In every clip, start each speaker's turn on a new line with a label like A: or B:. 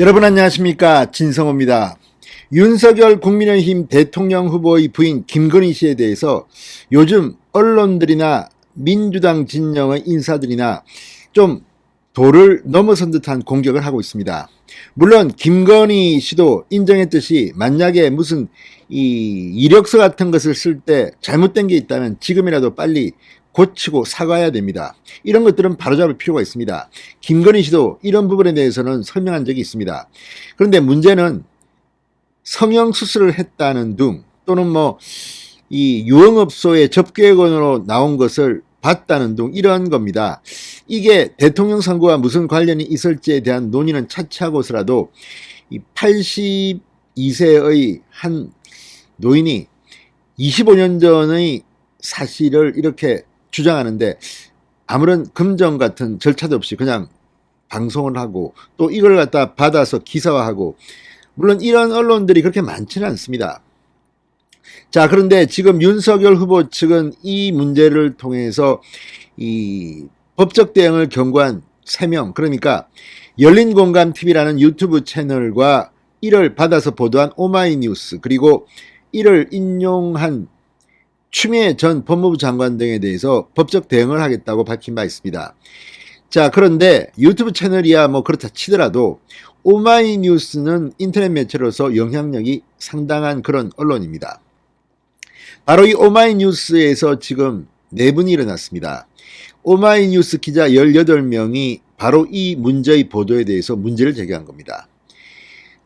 A: 여러분 안녕하십니까, 진성호입니다. 윤석열 국민의힘 대통령 후보의 부인 김건희 씨에 대해서 요즘 언론들이나 민주당 진영의 인사들이나 좀 도를 넘어선 듯한 공격을 하고 있습니다. 물론 김건희 씨도 인정했듯이 만약에 무슨 이력서 같은 것을 쓸 때 잘못된 게 있다면 지금이라도 빨리 고치고 사과해야 됩니다. 이런 것들은 바로잡을 필요가 있습니다. 김건희 씨도 이런 부분에 대해서는 설명한 적이 있습니다. 그런데 문제는 성형수술을 했다는 등 또는 이 유흥업소의 접객원으로 나온 것을 봤다는 등 이런 겁니다. 이게 대통령 선거와 무슨 관련이 있을지에 대한 논의는 차치하고서라도 이 82세의 한 노인이 25년 전의 사실을 이렇게 주장하는데 아무런 금전 같은 절차도 없이 그냥 방송을 하고 또 이걸 갖다 받아서 기사화하고, 물론 이런 언론들이 그렇게 많지는 않습니다. 자, 그런데 지금 윤석열 후보 측은 이 문제를 통해서 이 법적 대응을 경고한 3명, 그러니까 열린공감TV라는 유튜브 채널과 이를 받아서 보도한 오마이뉴스, 그리고 이를 인용한 추미애 전 법무부 장관 등에 대해서 법적 대응을 하겠다고 밝힌 바 있습니다. 자, 그런데 유튜브 채널이야 그렇다 치더라도 오마이뉴스는 인터넷 매체로서 영향력이 상당한 그런 언론입니다. 바로 이 오마이뉴스에서 지금 4분이 일어났습니다. 오마이뉴스 기자 18명이 바로 이 문제의 보도에 대해서 문제를 제기한 겁니다.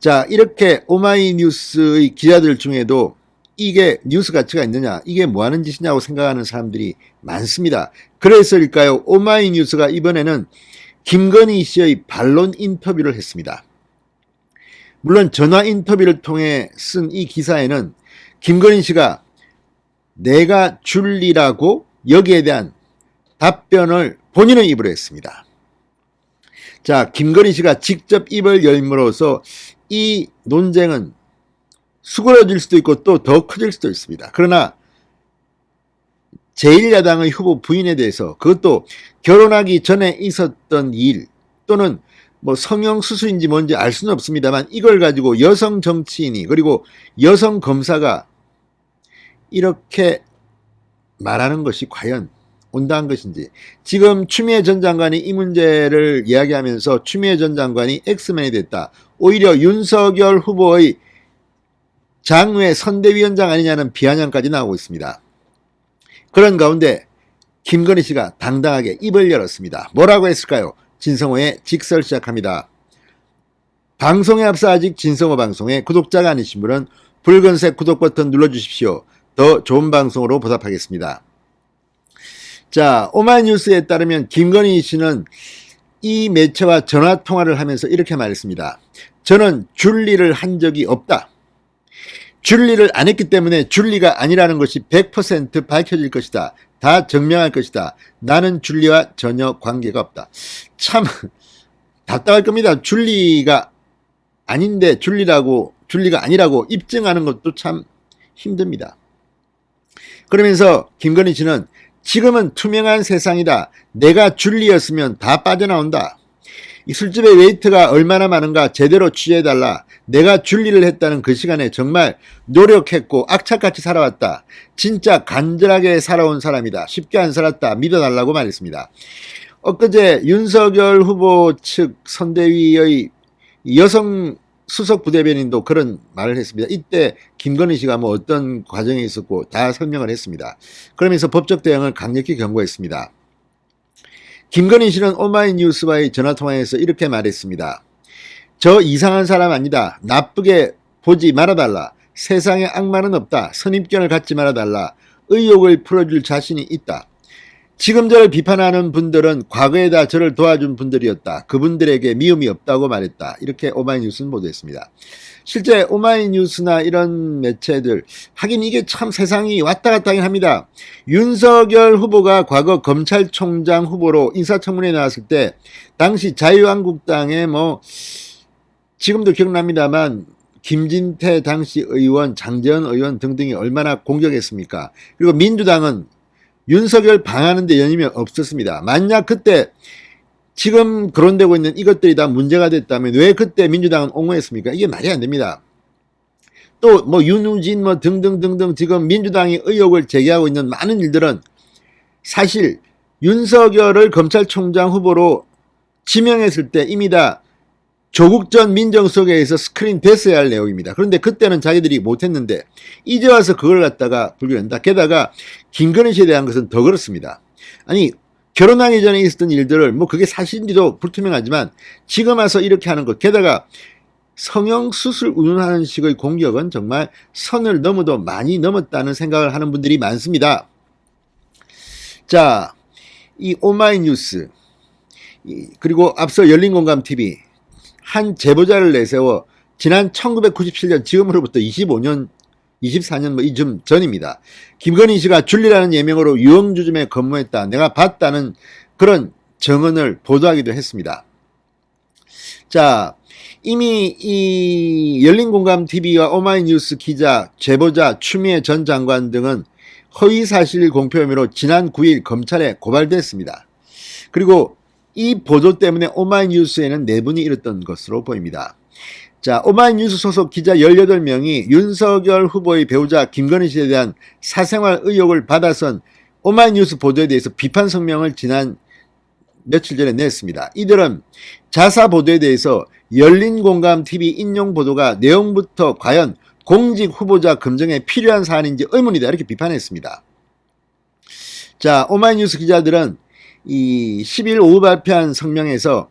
A: 자, 이렇게 오마이뉴스의 기자들 중에도 이게 뉴스 가치가 있느냐, 이게 뭐 하는 짓이냐고 생각하는 사람들이 많습니다. 그래서일까요? 오마이뉴스가 이번에는 김건희 씨의 반론 인터뷰를 했습니다. 물론 전화 인터뷰를 통해 쓴 이 기사에는 김건희 씨가 내가 줄리라고 여기에 대한 답변을 본인의 입으로 했습니다. 자, 김건희 씨가 직접 입을 열므로써 이 논쟁은 수그러질 수도 있고 또 더 커질 수도 있습니다. 그러나 제1야당의 후보 부인에 대해서, 그것도 결혼하기 전에 있었던 일 또는 성형수술인지 뭔지 알 수는 없습니다만 이걸 가지고 여성 정치인이 그리고 여성 검사가 이렇게 말하는 것이 과연 온당한 것인지. 지금 추미애 전 장관이 이 문제를 이야기하면서 추미애 전 장관이 엑스맨이 됐다, 오히려 윤석열 후보의 장외 선대위원장 아니냐는 비아냥까지 나오고 있습니다. 그런 가운데 김건희 씨가 당당하게 입을 열었습니다. 뭐라고 했을까요? 진성호의 직설 시작합니다. 방송에 앞서 아직 진성호 방송에 구독자가 아니신 분은 붉은색 구독 버튼 눌러주십시오. 더 좋은 방송으로 보답하겠습니다. 자, 오마이뉴스에 따르면 김건희 씨는 이 매체와 전화통화를 하면서 이렇게 말했습니다. 저는 줄리를 한 적이 없다. 줄리를 안 했기 때문에 줄리가 아니라는 것이 100% 밝혀질 것이다. 다 증명할 것이다. 나는 줄리와 전혀 관계가 없다. 참 답답할 겁니다. 줄리가 아닌데 줄리가 아니라고 입증하는 것도 참 힘듭니다. 그러면서 김건희 씨는 지금은 투명한 세상이다. 내가 줄리였으면 다 빠져나온다. 이 술집의 웨이트가 얼마나 많은가 제대로 취재해달라. 내가 줄리를 했다는 그 시간에 정말 노력했고 악착같이 살아왔다. 진짜 간절하게 살아온 사람이다. 쉽게 안 살았다. 믿어달라고 말했습니다. 엊그제 윤석열 후보 측 선대위의 여성 수석 부대변인도 그런 말을 했습니다. 이때 김건희 씨가 어떤 과정이 있었고 다 설명을 했습니다. 그러면서 법적 대응을 강력히 경고했습니다. 김건희 씨는 오마이뉴스와의 전화통화에서 이렇게 말했습니다. 저 이상한 사람 아니다. 나쁘게 보지 말아달라. 세상에 악마는 없다. 선입견을 갖지 말아달라. 의혹을 풀어줄 자신이 있다. 지금 저를 비판하는 분들은 과거에다 저를 도와준 분들이었다. 그분들에게 미움이 없다고 말했다. 이렇게 오마이뉴스는 보도했습니다. 실제 오마이뉴스나 이런 매체들, 하긴 이게 참 세상이 왔다 갔다 하긴 합니다. 윤석열 후보가 과거 검찰총장 후보로 인사청문회에 나왔을 때 당시 자유한국당의 지금도 기억납니다만 김진태 당시 의원, 장제원 의원 등등이 얼마나 공격했습니까? 그리고 민주당은 윤석열 방하는 데 여념이 없었습니다. 만약 그때 지금 거론되고 있는 이것들이 다 문제가 됐다면 왜 그때 민주당은 옹호했습니까? 이게 말이 안 됩니다. 또 뭐 윤우진 뭐 등등등등 지금 민주당이 의혹을 제기하고 있는 많은 일들은 사실 윤석열을 검찰총장 후보로 지명했을 때 이미 다 조국 전 민정수석에서 스크린 됐어야 할 내용입니다. 그런데 그때는 자기들이 못했는데 이제 와서 그걸 갖다가 불교한다. 게다가 김건희 씨에 대한 것은 더 그렇습니다. 아니 결혼하기 전에 있었던 일들을 뭐 그게 사실인지도 불투명하지만 지금 와서 이렇게 하는 것, 게다가 성형수술 운운하는 식의 공격은 정말 선을 넘어도 많이 넘었다는 생각을 하는 분들이 많습니다. 자, 이 오마이뉴스 그리고 앞서 열린공감TV 한 제보자를 내세워 지난 1997년 지금으로부터 25년 24년 뭐 이쯤 전입니다. 김건희 씨가 줄리라는 예명으로 유흥주점에 근무했다. 내가 봤다는 그런 정언을 보도하기도 했습니다. 자, 이미 이 열린공감TV와 오마이뉴스 기자, 제보자, 추미애 전 장관 등은 허위사실 공표 혐의로 지난 9일 검찰에 고발됐습니다. 그리고 이 보도 때문에 오마이뉴스에는 내분이 일었던 것으로 보입니다. 자, 오마이뉴스 소속 기자 18명이 윤석열 후보의 배우자 김건희 씨에 대한 사생활 의혹을 받아선 오마이뉴스 보도에 대해서 비판 성명을 지난 며칠 전에 냈습니다. 이들은 자사 보도에 대해서 열린공감TV 인용 보도가 내용부터 과연 공직 후보자 검증에 필요한 사안인지 의문이다 이렇게 비판했습니다. 자, 오마이뉴스 기자들은 이 10일 오후 발표한 성명에서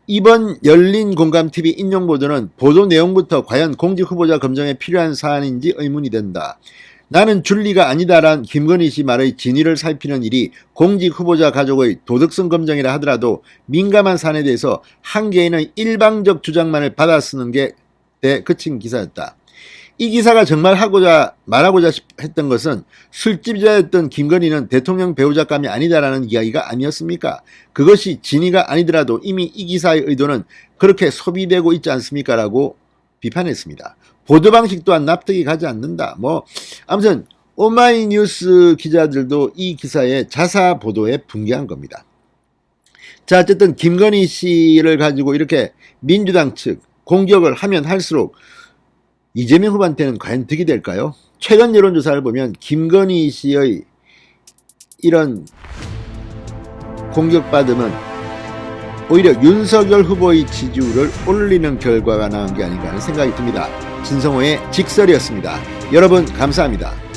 A: 이번 열린공감TV 인용 보도는 보도 내용부터 과연 공직 후보자 검증에 필요한 사안인지 의문이 된다. 나는 줄리가 아니다란 김건희 씨 말의 진위를 살피는 일이 공직 후보자 가족의 도덕성 검증이라 하더라도 민감한 사안에 대해서 한 개인의 일방적 주장만을 받아쓰는 게 그친 기사였다. 이 기사가 정말 말하고자 했던 것은 술집자였던 김건희는 대통령 배우자감이 아니다라는 이야기가 아니었습니까? 그것이 진위가 아니더라도 이미 이 기사의 의도는 그렇게 소비되고 있지 않습니까? 라고 비판했습니다. 보도 방식 또한 납득이 가지 않는다. 뭐 아무튼 오마이뉴스 기자들도 이 기사의 자사 보도에 분개한 겁니다. 자, 어쨌든 김건희 씨를 가지고 이렇게 민주당 측 공격을 하면 할수록 이재명 후보한테는 과연 득이 될까요? 최근 여론조사를 보면 김건희 씨의 이런 공격받음은 오히려 윤석열 후보의 지지율을 올리는 결과가 나온 게 아닌가 하는 생각이 듭니다. 진성호의 직설이었습니다. 여러분 감사합니다.